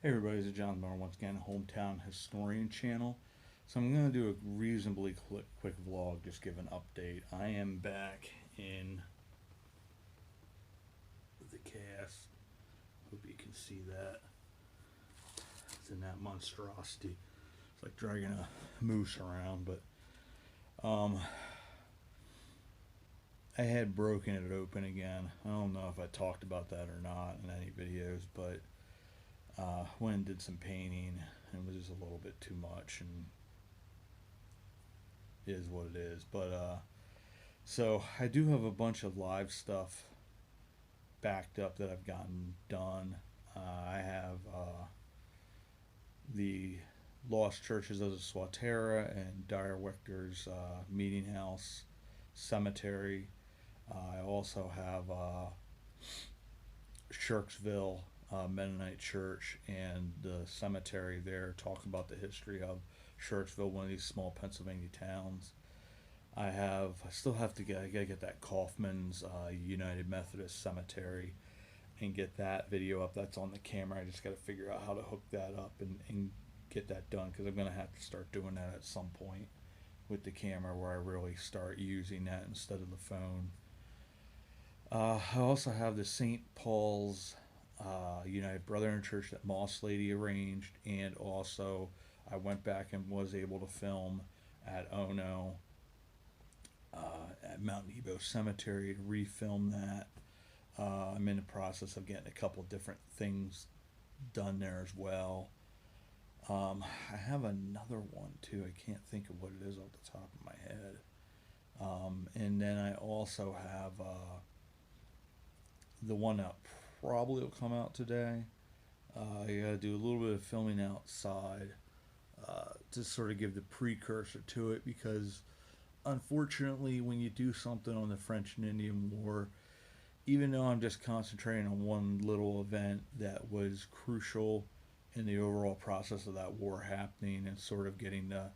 Hey everybody, this is John Miller once again, Hometown Historian channel. So I'm going to do a reasonably quick vlog, just give an update. I am back in the cast. Hope you can see that. It's in that monstrosity. It's like dragging a moose around, but I had broken it open again. I don't know if I talked about that or not in any videos, but went and did some painting. It was just a little bit too much, and it is what it is. But so I do have a bunch of live stuff backed up that I've gotten done. I have the Lost Churches of the Swatera and Dyer Wechter's Meeting House Cemetery. I also have Shirksville Mennonite Church and the cemetery there, talking about the history of Shirksville, one of these small Pennsylvania towns. I still have to I gotta get that Kaufman's United Methodist Cemetery and get that video up. That's on the camera. I just gotta figure out how to hook that up and get that done, because I'm gonna have to start doing that at some point with the camera, where I really start using that instead of the phone. I also have the St. Paul's United Brethren Church that Moss Lady arranged, and also I went back and was able to film at Ono at Mount Nebo Cemetery to refilm that. I'm in the process of getting a couple different things done there as well. I have another one too. I can't think of what it is off the top of my head. And then I also have the one that probably will come out today. I got to do a little bit of filming outside to sort of give the precursor to it, because unfortunately, when you do something on the French and Indian War, even though I'm just concentrating on one little event that was crucial in the overall process of that war happening and sort of getting the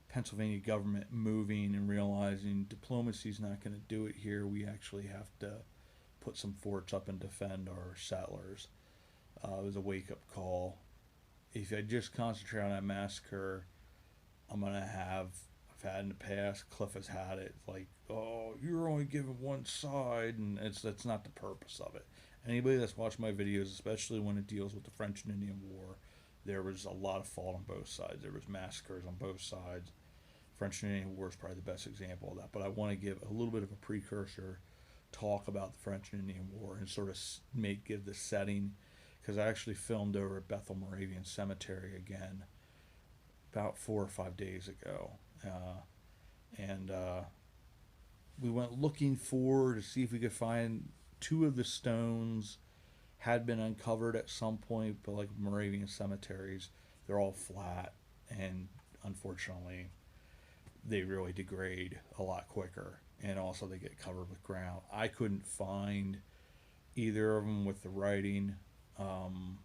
Pennsylvania government moving and realizing diplomacy is not going to do it here, we actually have to put some forts up and defend our settlers. It was a wake up call. If I just concentrate on that massacre, I'm gonna have I've had in the past. Cliff has had it like, oh, you're only giving one side, and that's not the purpose of it. Anybody that's watched my videos, especially when it deals with the French and Indian War, there was a lot of fault on both sides. There was massacres on both sides. French and Indian War is probably the best example of that. But I want to give a little bit of a precursor, talk about the French and Indian War, and sort of give the setting, because I actually filmed over at Bethel Moravian Cemetery again about 4 or 5 days ago, and we went looking for to see if we could find two of the stones had been uncovered at some point, but like Moravian cemeteries, they're all flat, and unfortunately, they really degrade a lot quicker, and also they get covered with ground. I couldn't find either of them with the writing. Um,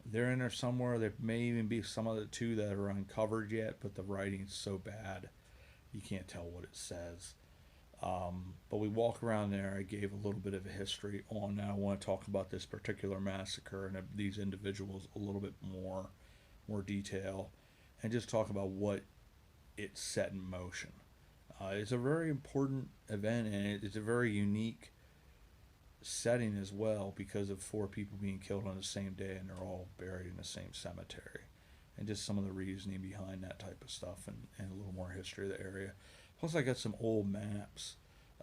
they're in there somewhere. There may even be some of the two that are uncovered yet, but the writing's so bad you can't tell what it says. But we walk around there. I gave a little bit of a history on that. I want to talk about this particular massacre and these individuals a little bit more detail, and just talk about what it set in motion. It's a very important event, and it's a very unique setting as well, because of four people being killed on the same day, and they're all buried in the same cemetery, and just some of the reasoning behind that type of stuff, and a little more history of the area. Plus, I got some old maps.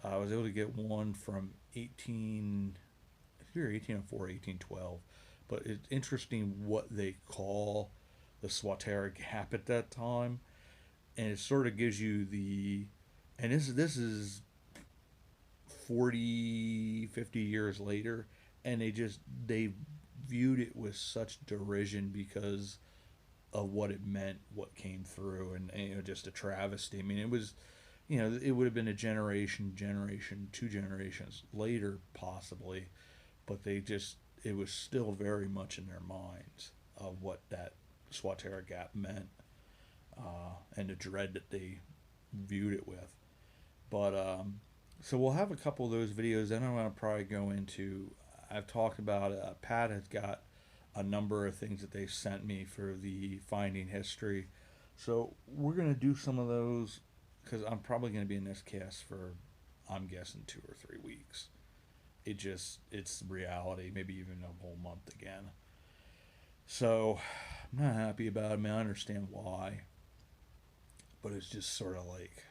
I was able to get one from 1804, 1812, but it's interesting what they call the Swatara Gap at that time, and it sort of gives you the, and this is 40, 50 years later, and they viewed it with such derision because of what it meant, what came through, and just a travesty. I mean, it was, it would have been a generation, 2 generations later, possibly, but it was still very much in their minds of what that Swatara Gap meant, and the dread that they viewed it with. But so we'll have a couple of those videos. Then I'm going to probably go into. I've talked about Pat has got a number of things that they sent me for the finding history. So we're gonna do some of those because I'm probably gonna be in this cast for, I'm guessing, 2 or 3 weeks. It's reality. Maybe even a whole month again. So I'm not happy about it. I mean, I understand why, but it's just sort of like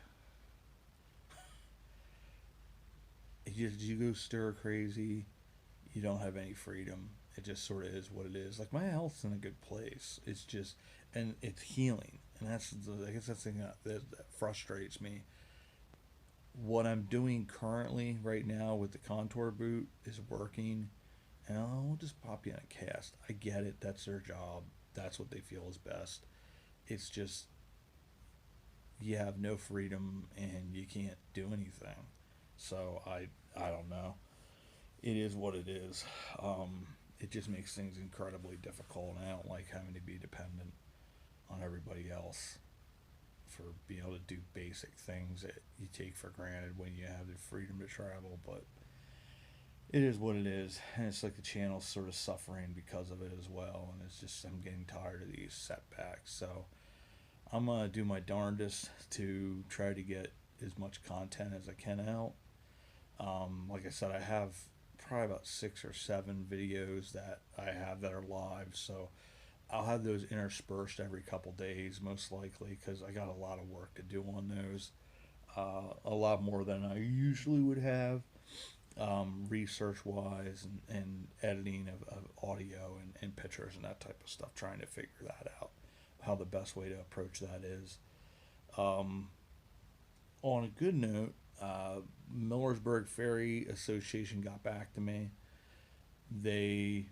you go stir crazy. You don't have any freedom. It just sort of is what it is. Like my health's in a good place. It's just, and it's healing, and I guess that's the thing that frustrates me. What I'm doing currently right now with the contour boot is working, and I'll just pop you in a cast. I get it. That's their job. That's what they feel is best. It's just you have no freedom and you can't do anything. So I don't know. It is what it is. It just makes things incredibly difficult, and I don't like having to be dependent on everybody else for being able to do basic things that you take for granted when you have the freedom to travel. But it is what it is, and it's like the channel's sort of suffering because of it as well. And it's just I'm getting tired of these setbacks. So I'm gonna do my darndest to try to get as much content as I can out. Like I said, I have probably about 6 or 7 videos that I have that are live, so I'll have those interspersed every couple days, most likely, because I got a lot of work to do on those. A lot more than I usually would have, research wise, and editing of audio and pictures and that type of stuff, trying to figure that out, how the best way to approach that is. Um, on a good note, Millersburg Ferry Association got back to me. They,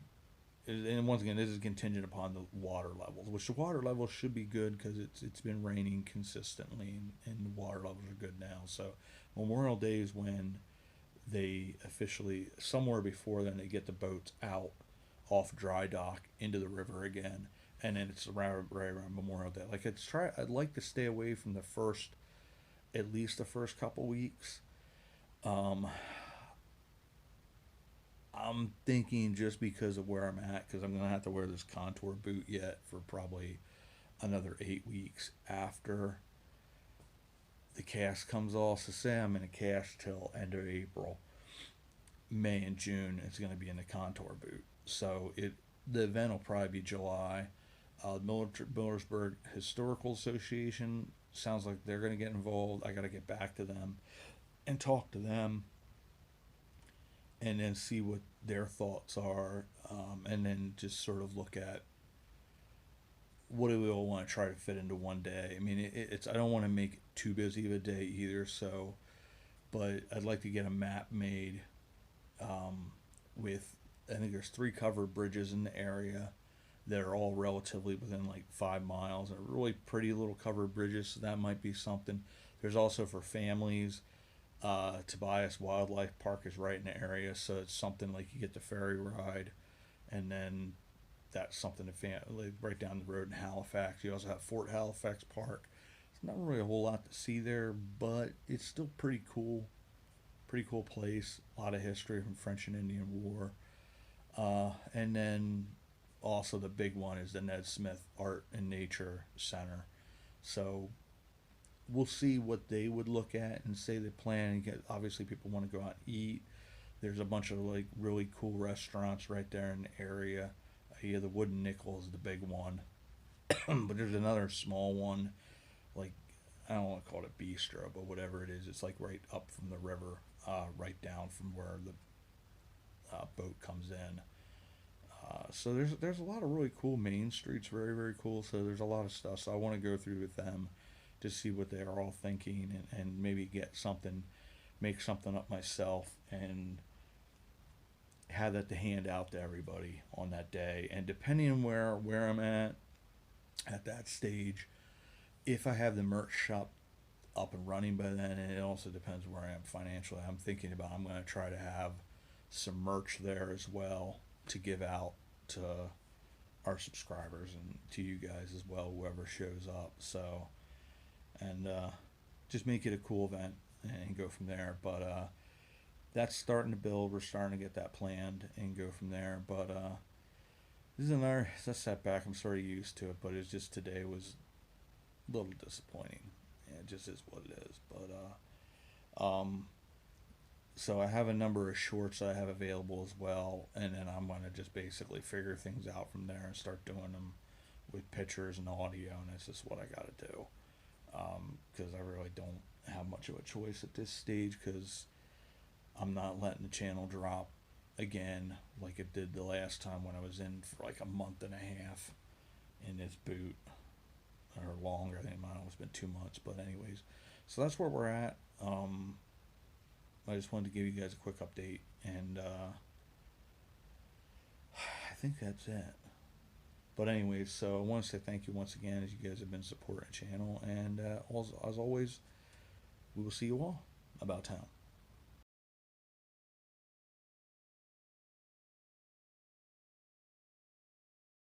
and once again, this is contingent upon the water levels, which the water levels should be good because it's been raining consistently, and the water levels are good now. So Memorial Day is when they officially, somewhere before then, they get the boats out off dry dock into the river again, and then it's around right around Memorial Day. Like I'd like to stay away from the first, at least the first couple weeks. Um, I'm thinking just because of where I'm at, because I'm gonna have to wear this contour boot yet for probably another 8 weeks after the cast comes off. So say I'm in a cast till end of April, May and June it's gonna be in the contour boot. So the event will probably be July. Millersburg Historical Association sounds like they're gonna get involved. I gotta get back to them and talk to them, and then see what their thoughts are, and then just sort of look at what do we all want to try to fit into one day. I mean, it's I don't want to make it too busy of a day either. So, but I'd like to get a map made, with, I think there's 3 covered bridges in the area that are all relatively within like 5 miles, and really pretty little covered bridges. So that might be something. There's also for families. Tobias Wildlife Park is right in the area, so it's something like you get the ferry ride, and then that's something to like right down the road in Halifax. You also have Fort Halifax Park. It's not really a whole lot to see there, but it's still pretty cool. Pretty cool place. A lot of history from French and Indian War. And then also the big one is the Ned Smith Art and Nature Center. So we'll see what they would look at and say they plan. And get, obviously, people want to go out and eat. There's a bunch of like really cool restaurants right there in the area. Yeah, the Wooden Nickel is the big one, but there's another small one, like I don't want to call it a bistro, but whatever it is, it's like right up from the river, right down from where the boat comes in. So there's a lot of really cool main streets, very very cool. So there's a lot of stuff. So I want to go through with them to see what they are all thinking, and maybe get something, make something up myself, and have that to hand out to everybody on that day. And depending on where I'm at that stage, if I have the merch shop up and running by then, and it also depends where I am financially. I'm thinking about, I'm going to try to have some merch there as well to give out to our subscribers and to you guys as well, whoever shows up. So, and just make it a cool event and go from there. But that's starting to build. We're starting to get that planned and go from there. But This is another, it's a setback. I'm sort of used to it, but it's just today was a little disappointing. Yeah, it just is what it is. So I have a number of shorts that I have available as well, and then I'm gonna just basically figure things out from there and start doing them with pictures and audio, and that's just what I gotta do. Because I really don't have much of a choice at this stage, because I'm not letting the channel drop again like it did the last time when I was in for like a month and a half in this boot, or longer. I think mine has been 2 months, but anyways, so that's where we're at. I just wanted to give you guys a quick update, and I think that's it. But anyways, so I want to say thank you once again, as you guys have been supporting the channel, and as always, we will see you all about town.